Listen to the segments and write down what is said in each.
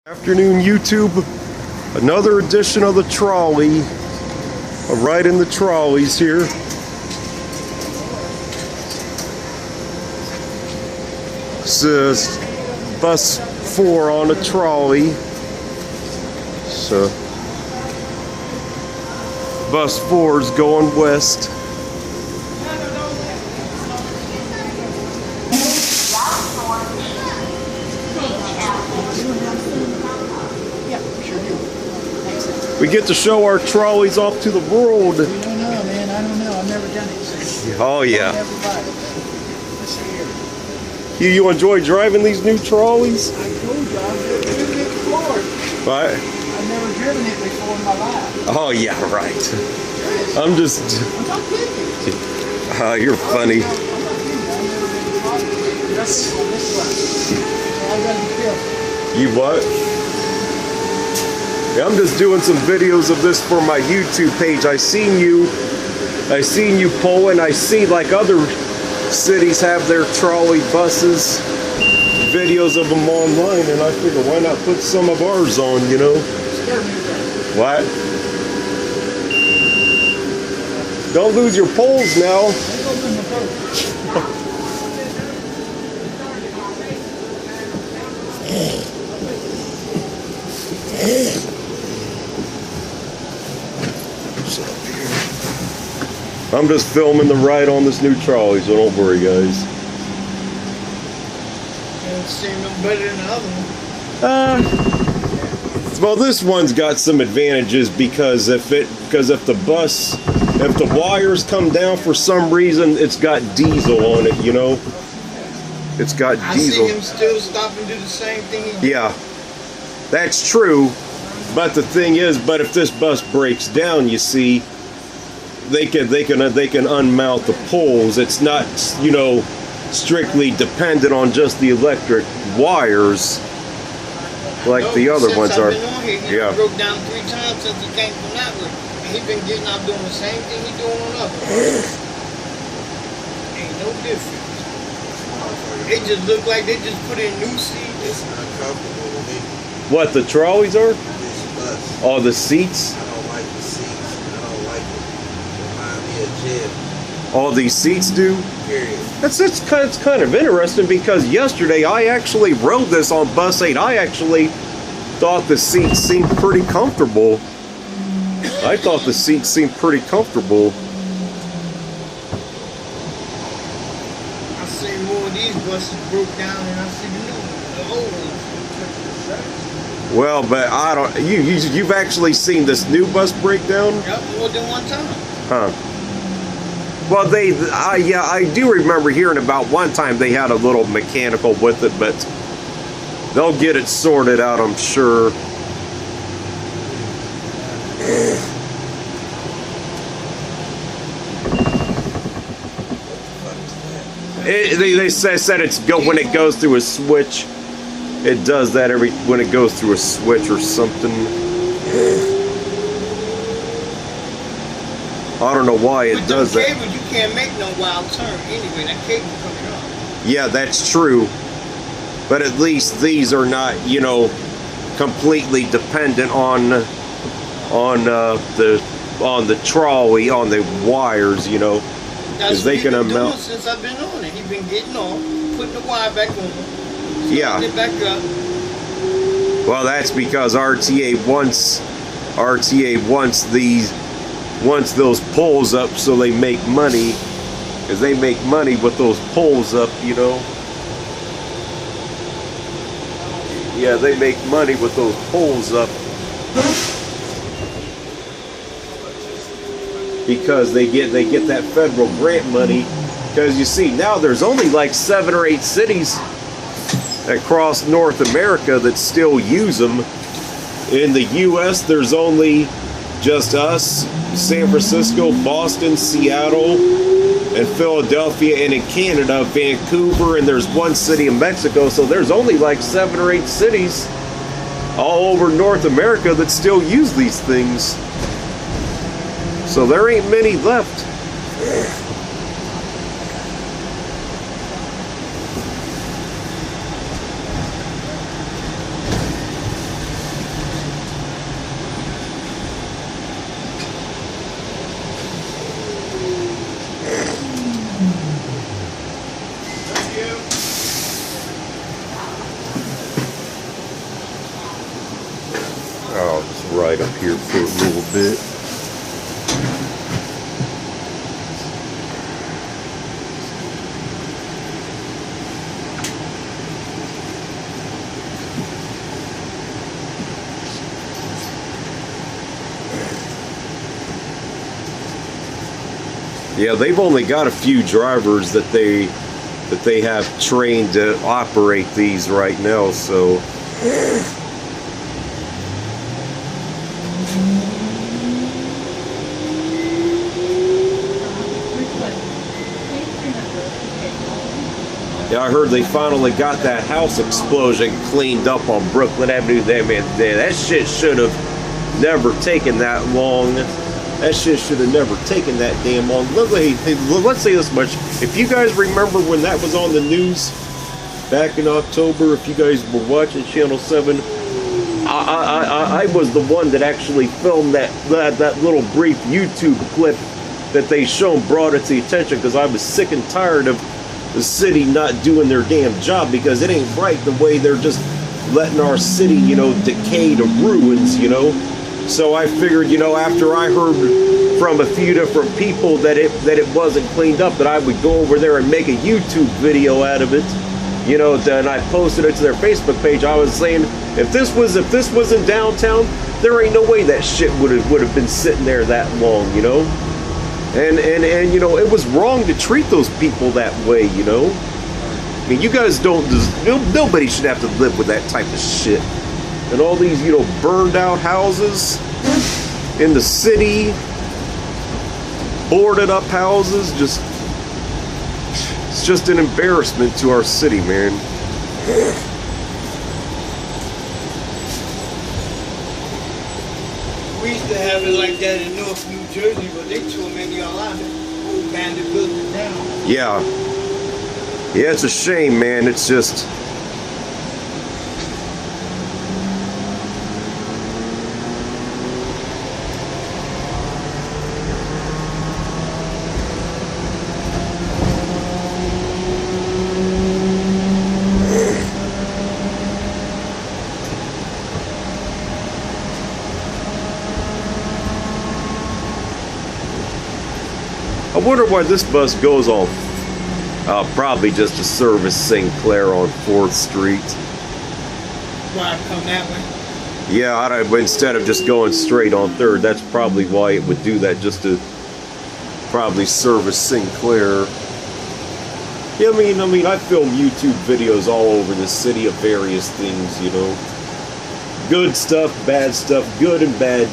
Afternoon, YouTube. Another edition of the trolley. Right in the trolleys here. This is bus 4 on a trolley. So bus 4 is going west. We get to show our trolleys off to the world. I don't know, man. I don't know. I've never done it. Oh, yeah. You enjoy driving these new trolleys? I told you, I've driven it before. Right. I've never driven it before in my life. Oh, yeah, right. I'm just... I'm not kidding. You're funny. I'm not kidding. I've never been on this one. I gotta be careful. You what? Yeah, I'm just doing some videos of this for my YouTube page. I seen you pulling. I see like other cities have their trolley buses, videos of them online, and I figure why not put some of ours on, you know? What? Don't lose your poles now. I'm just filming the ride on this new trolley, so don't worry, guys. Don't seem no better than the other one. Well, this one's got some advantages because if the wires come down for some reason, it's got diesel on it, you know? It's got diesel. I see him still stop and do the same thing. Yeah, that's true. But the thing is, if this bus breaks down, you see, they can unmount the poles. It's not, you know, strictly dependent on just the electric wires like the other ones are. Yeah. He broke down 3 times since he came from that way. And he's been getting out doing the same thing he's doing on other. Ain't no difference. It just look like they just put in new seats. It's not comfortable with me. What, the trolleys are? This bus. Oh, the seats? I don't like the seats. I don't like it. Remind me of jail. All these seats do? Period. It's kind of interesting because yesterday I actually rode this on bus 8. I actually thought the seats seemed pretty comfortable. I thought the seats seemed pretty comfortable. I see more of these buses broke down and I see the old ones. Well, but I don't. You've actually seen this new bus break down? Yep, more than one time. Huh. Well, I do remember hearing about one time they had a little mechanical with it, but they'll get it sorted out, I'm sure. They said when it goes through a switch. It does that when it goes through a switch or something. I don't know why it does that. Cable, you can't make no wild turn anyway. That cable coming off. Yeah, that's true. But at least these are not, you know, completely dependent on the trolley, on the wires, you know, because they can amount. Since I've been on it, he's been getting off, putting the wire back on. Yeah. It back up. Well, that's because RTA wants those poles up so they make money, because they make money with those poles up, you know. Yeah, they make money with those poles up because they get that federal grant money. Because you see, now there's only like 7 or 8 cities across North America that still use them. In the US, there's only just us, San Francisco, Boston, Seattle, and Philadelphia, and in Canada, Vancouver, and there's 1 city in Mexico. So there's only like 7 or 8 cities all over North America that still use these things. So there ain't many left. outside up here for a little bit. Yeah, they've only got a few drivers that they have trained to operate these right now, so yeah, I heard they finally got that house explosion cleaned up on Brooklyn Avenue. There, man, that shit should have never taken that long. That shit should have never taken that damn long. Let's say this much. If you guys remember when that was on the news back in October, if you guys were watching Channel 7, I was the one that actually filmed that little brief YouTube clip that they shown, brought it to the attention, because I was sick and tired of the city not doing their damn job, because it ain't right the way they're just letting our city, you know, decay to ruins, you know. So I figured, you know, after I heard from a few different people that it wasn't cleaned up, that I would go over there and make a YouTube video out of it, you know. And I posted it to their Facebook page. I was saying, if this was in downtown, there ain't no way that shit would have been sitting there that long, you know. And you know, it was wrong to treat those people that way, you know. I mean, you guys don't. Nobody should have to live with that type of shit. And all these, you know, burned out houses in the city, boarded up houses, it's just an embarrassment to our city, man. We used to have it like that in North New Jersey, but they tore many all out. Old bandit buildings down. Yeah. Yeah, it's a shame, man. It's just... I wonder why this bus goes on. Probably just to service St. Clair on 4th Street. Why come that way? Yeah, instead of just going straight on 3rd, that's probably why it would do that, just to probably service St. Clair. Yeah, I mean, I film YouTube videos all over the city of various things, you know. Good stuff, bad stuff, good and bad,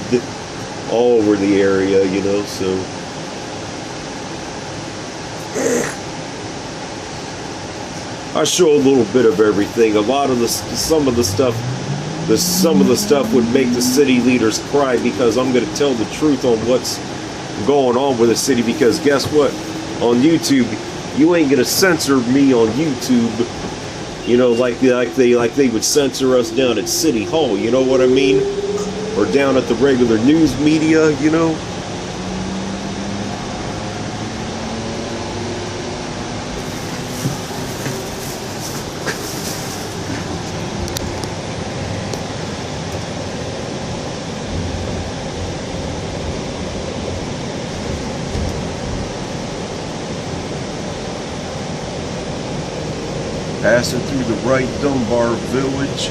all over the area, you know, so... I show a little bit of everything. A lot of some of the stuff would make the city leaders cry, because I'm going to tell the truth on what's going on with the city. Because guess what? On YouTube, you ain't going to censor me on YouTube. You know, like they would censor us down at City Hall. You know what I mean? Or down at the regular news media. You know. Passing through the Wright Dunbar Village.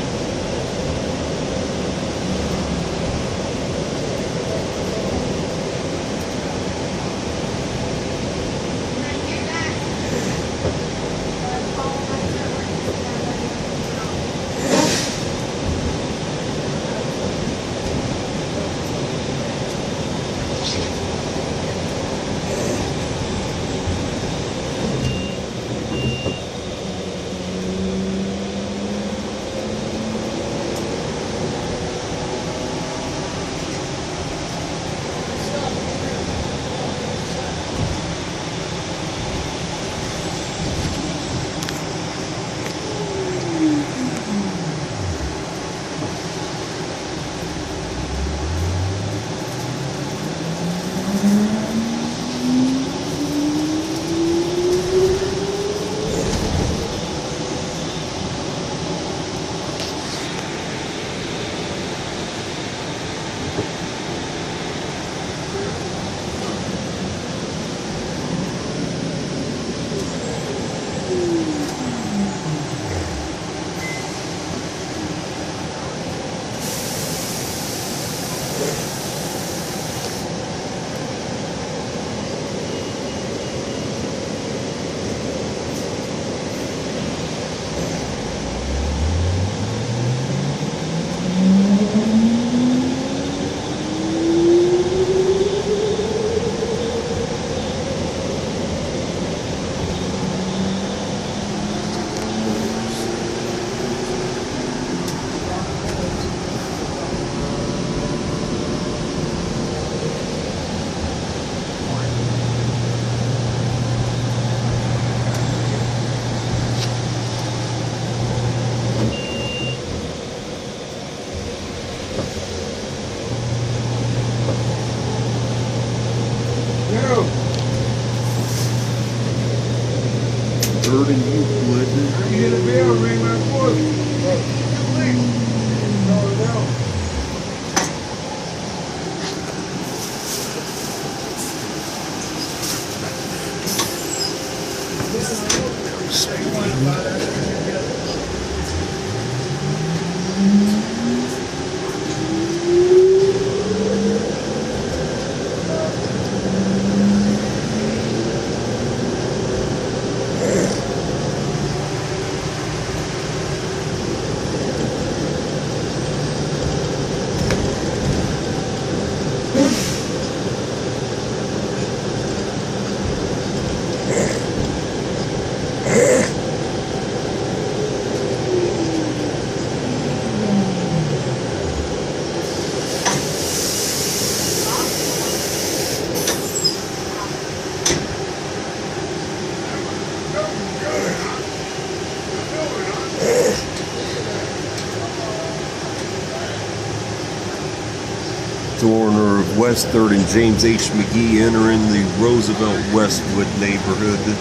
corner of West 3rd and James H. McGee entering the Roosevelt Westwood neighborhood.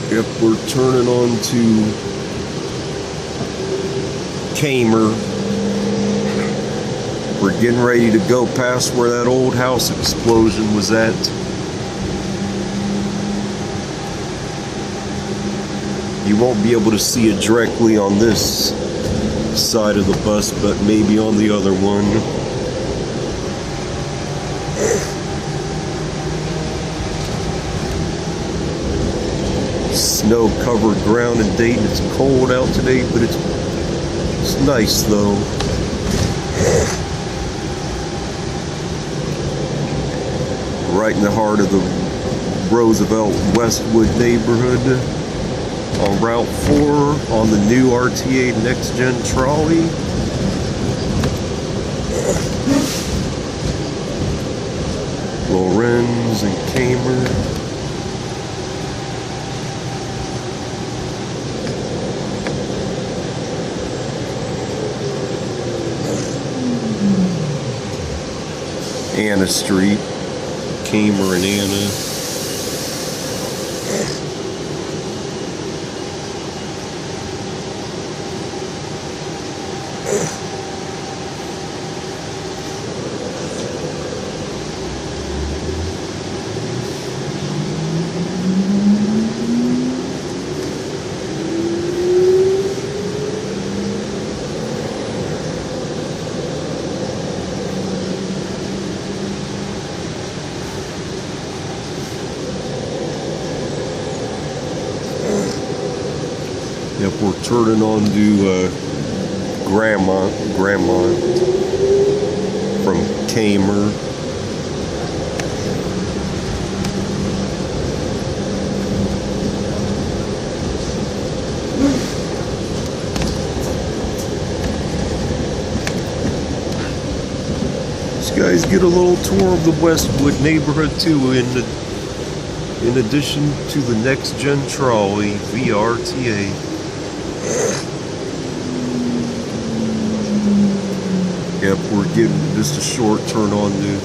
Yep, we're turning on to Kamer. We're getting ready to go past where that old house explosion was at. You won't be able to see it directly on this side of the bus, but maybe on the other one. Snow-covered ground in Dayton. It's cold out today, but it's nice though. Right in the heart of the Roosevelt Westwood neighborhood on Route 4 on the new RTA Next Gen Trolley. Lorenz and Kamer. Anna Street, Kamer and Anna. Yep, we're turning on to Grandmont from Kamer. These guys get a little tour of the Westwood neighborhood too, in addition to the Next Gen Trolley, GDRTA. Yep, we're getting just a short turn on to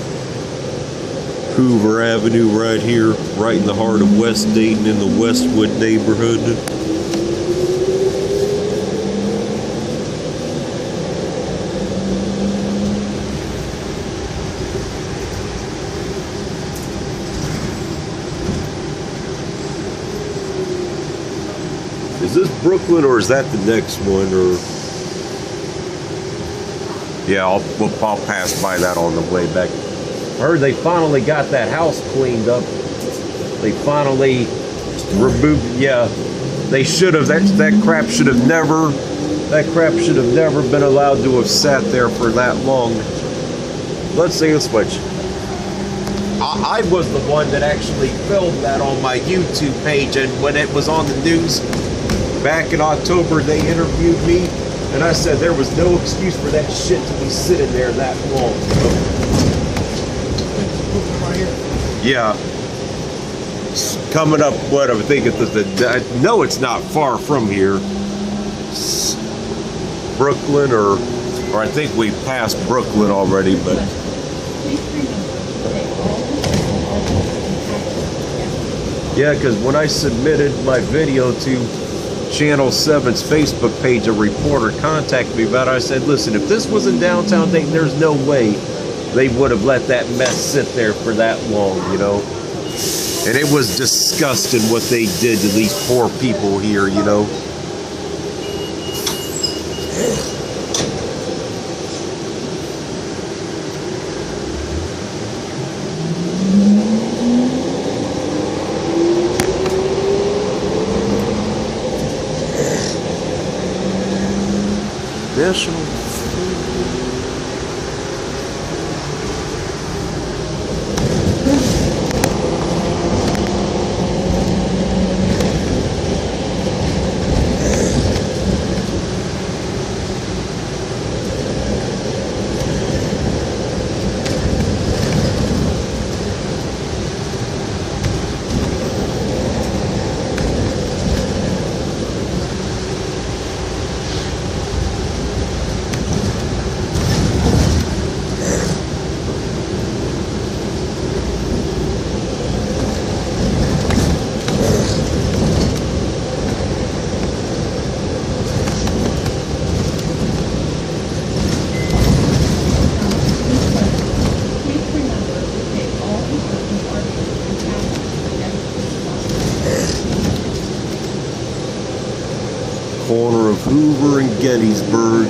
Hoover Avenue right here, right in the heart of West Dayton in the Westwood neighborhood. is this Brooklyn or is that the next one? Or yeah, I'll pass by that on the way back. I heard they finally got that house cleaned up. They finally removed. Yeah, they should have. That crap should have never. That crap should have never been allowed to have sat there for that long. Let's see, let's switch. I was the one that actually filmed that on my YouTube page, and when it was on the news back in October, they interviewed me, and I said there was no excuse for that shit to be sitting there that long. Yeah. It's coming up, what I think it's I know it's not far from here. It's Brooklyn, or I think we passed Brooklyn already, but. Yeah, because when I submitted my video to Channel 7's Facebook page, a reporter contacted me about it. I said, listen, if this was in downtown Dayton, there's no way they would have let that mess sit there for that long, you know? And it was disgusting what they did to these poor people here, you know? National. Corner of Hoover and Gettysburg.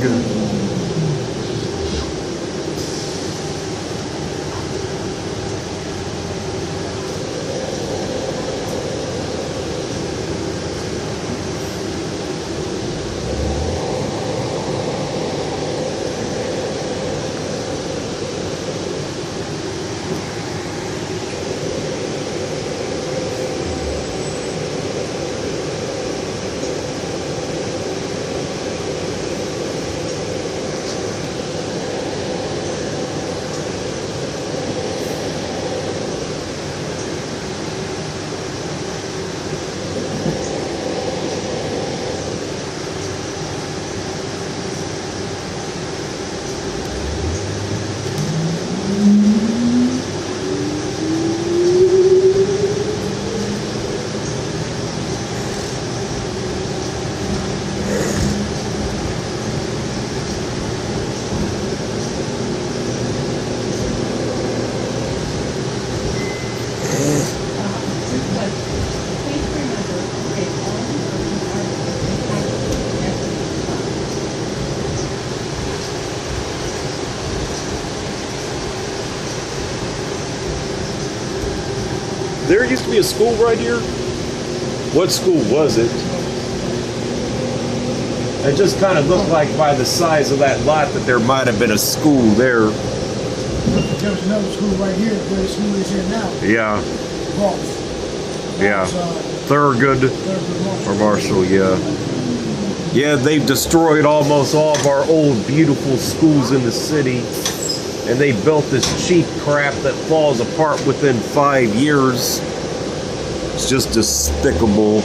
There used to be a school right here. What school was it? It just kind of looked like by the size of that lot that there might have been a school there. There was another school right here where the school is here now. Yeah. Ross. Yeah. Thurgood or Marshall, yeah. Yeah, they've destroyed almost all of our old beautiful schools in the city. And they built this cheap crap that falls apart within 5 years. It's just despicable.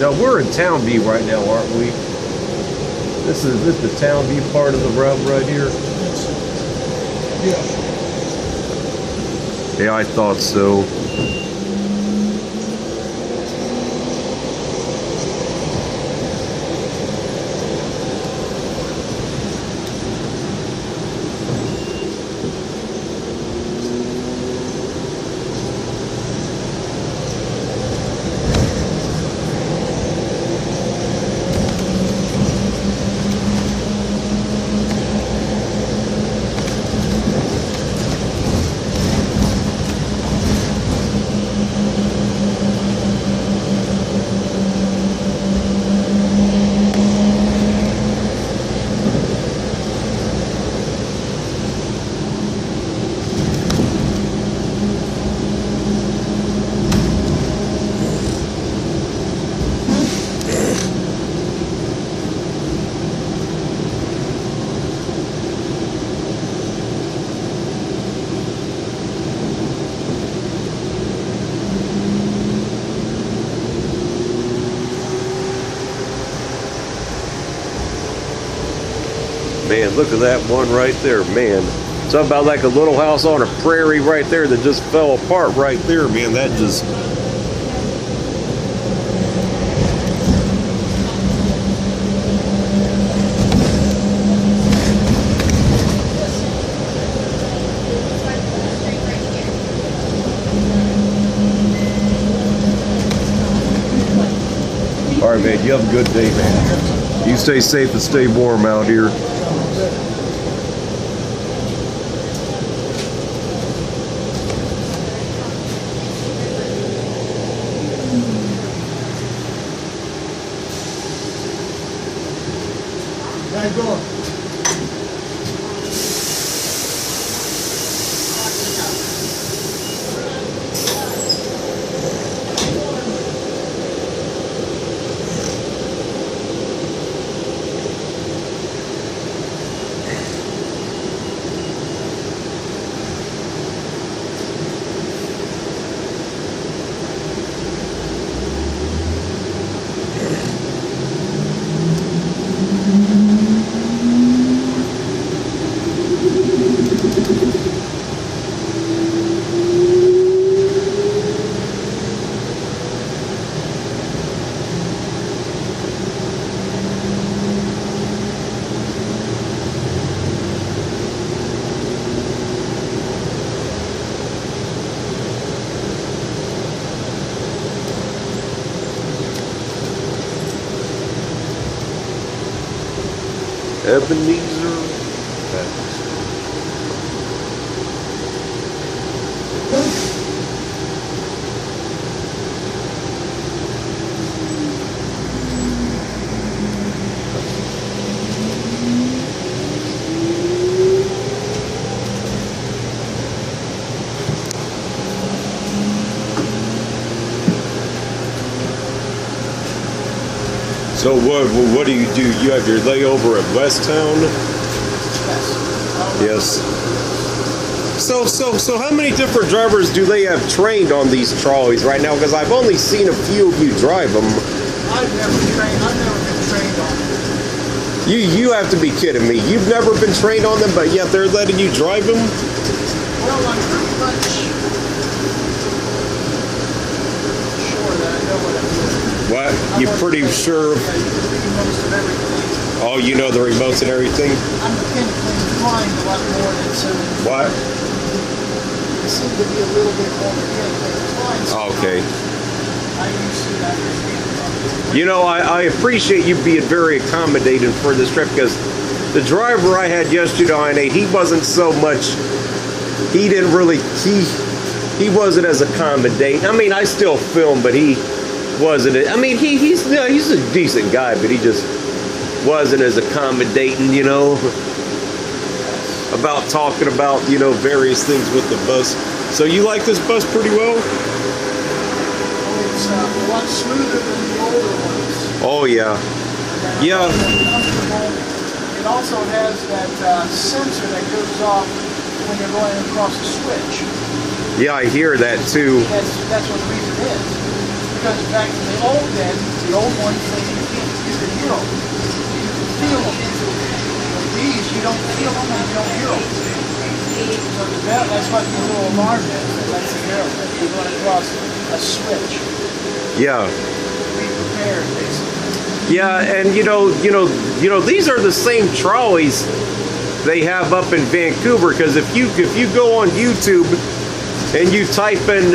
Now we're in Town View right now, aren't we? This is the Town View part of the route right here. Yeah. Yeah, I thought so. Man, look at that one right there, man. Something about like a little house on a prairie right there that just fell apart right there, man. That just... All right, man, you have a good day, man. You stay safe and stay warm out here. How you going? Ebenezer. So what do you do? You have your layover at Westtown? Yes. So how many different drivers do they have trained on these trolleys right now? Because I've only seen a few of you drive them. I've never been trained on them. You have to be kidding me. You've never been trained on them, but yet they're letting you drive them? Well, I'm pretty much sure that I know what I'm doing. What? You're pretty sure? Oh, you know the remotes and everything? I'm mechanically inclined a lot more than so. What? I seem to be a little bit more mechanically inclined. So Okay. I usually understand. You know, I appreciate you being very accommodating for this trip, because the driver I had yesterday on 8, he wasn't so much, he didn't really, he wasn't as accommodating. I mean, I still film, but he wasn't, I mean, he's a decent guy, but he just wasn't as accommodating, you know, about talking about, you know, various things with the bus. So you like this bus pretty well? It's a lot smoother than the older ones. Oh, yeah. Yeah. It also has that sensor that goes off when you're going across a switch. Yeah, I hear that too. That's what the reason is. Because back in the old days, the old ones, you could hear them. You could feel them. But these, you don't feel them and you don't hear them. So the bell, that's what the little alarm is. That's the bell. You're going across a switch. Yeah. Be prepared, basically. Yeah, and these are the same trolleys they have up in Vancouver. Because if you go on YouTube and you type in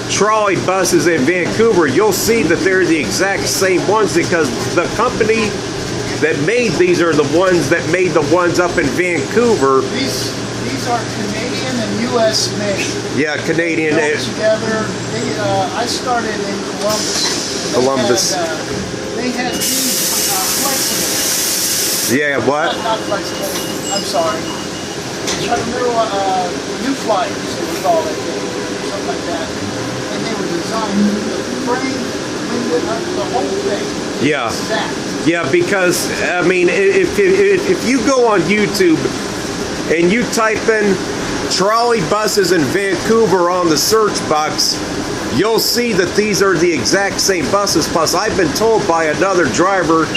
trolley buses in Vancouver, you'll see that they're the exact same ones, because the company that made these are the ones that made the ones up in Vancouver. These are Canadian and U.S. made. Yeah, Canadian. Built together. I started in Columbus. Columbus. They had these flexible. Yeah, what? Not flexible. I'm sorry. I'm trying to remember new flyers, they would call it, something like that. And they were designed with the frame, the whole thing. Yeah. Exact. Yeah, because I mean, if you go on YouTube and you type in trolley buses in Vancouver on the search box, you'll see that these are the exact same buses. Plus, I've been told by another driver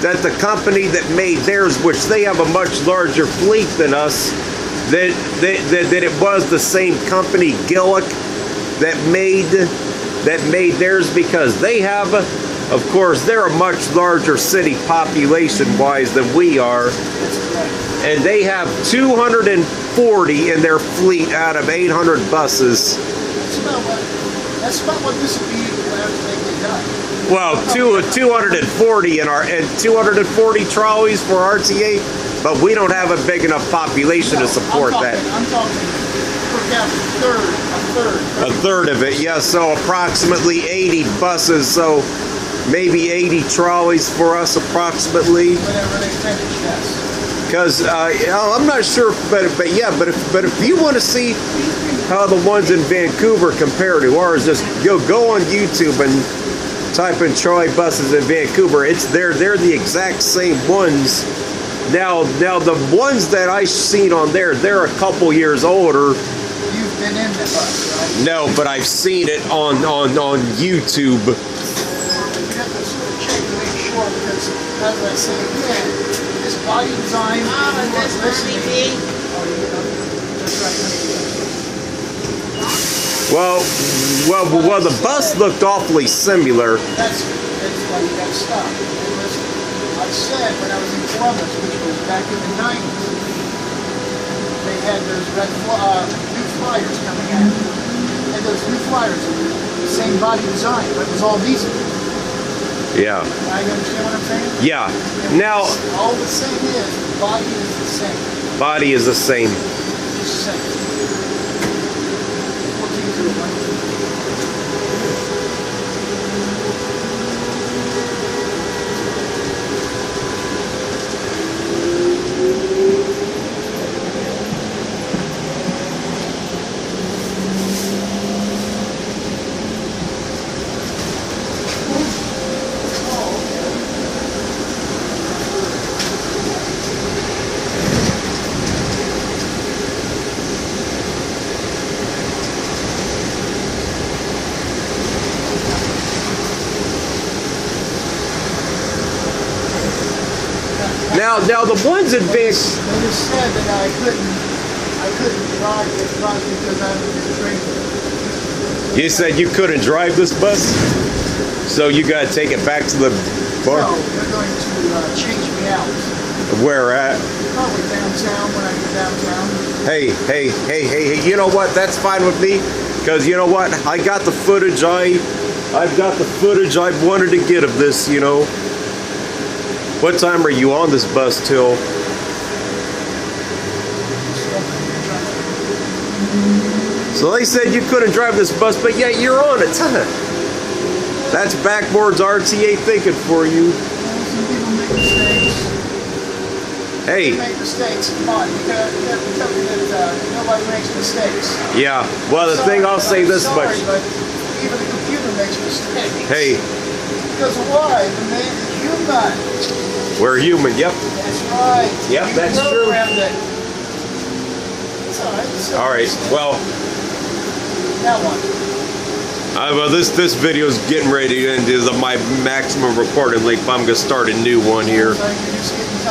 that the company that made theirs, which they have a much larger fleet than us, that it was the same company, Gillick, that made theirs, because they have, of course, they're a much larger city population-wise than we are, and they have 240 in their fleet out of 800 buses. That's about what this would be when everything get done. Well, 240 and 240 trolleys for RTA, but we don't have a big enough population to support that. I'm talking per capita, A third of it, yes. So approximately 80 buses. So maybe 80 trolleys for us, approximately. whenever they finish, yes. Because I'm not sure, but if you want to see how the ones in Vancouver compare to ours, just go on YouTube and type in trolley buses in Vancouver. They're the exact same ones. Now the ones that I've seen on there, they're a couple years older. You've been in the bus, right? No, but I've seen it on YouTube. You have to sort of check to make sure, because as I say again, this body design. Well, the bus looked awfully similar. That's why you got to stop. Because I said when I was in Columbus, which was back in the 90s, they had those new flyers coming out. And those new flyers were the same body design, but it was all diesel. Yeah. Now you understand what I'm saying? Yeah. Now, all the same is, the body is the same. body is the same. Just a second. 1401. Now the ones in They Vancouver. just said that I couldn't drive this bus because I was drinking. You said you couldn't drive this bus, so you got to take it back to the bar. No, they're going to change me out. Where at? Probably downtown when I get downtown. Hey! You know what? That's fine with me, because you know what? I got the footage. I've got the footage I wanted to get of this. You know. What time are you on this bus till? So they said you couldn't drive this bus, but yet you're on it. That's backwards RTA thinking for you. Some people make mistakes. Hey. They make mistakes. Come on, you gotta tell me that nobody makes mistakes. Yeah. Well, the thing I'll say this much. But even the computer makes mistakes. Hey. Because why? The man is human. We're human. Yep. That's right. Yep, You that's true. programmed it. It's all right. All right. Well. Now what? Well, this video is getting ready to end. Is my maximum recording length. I'm gonna start a new one here. So you're just getting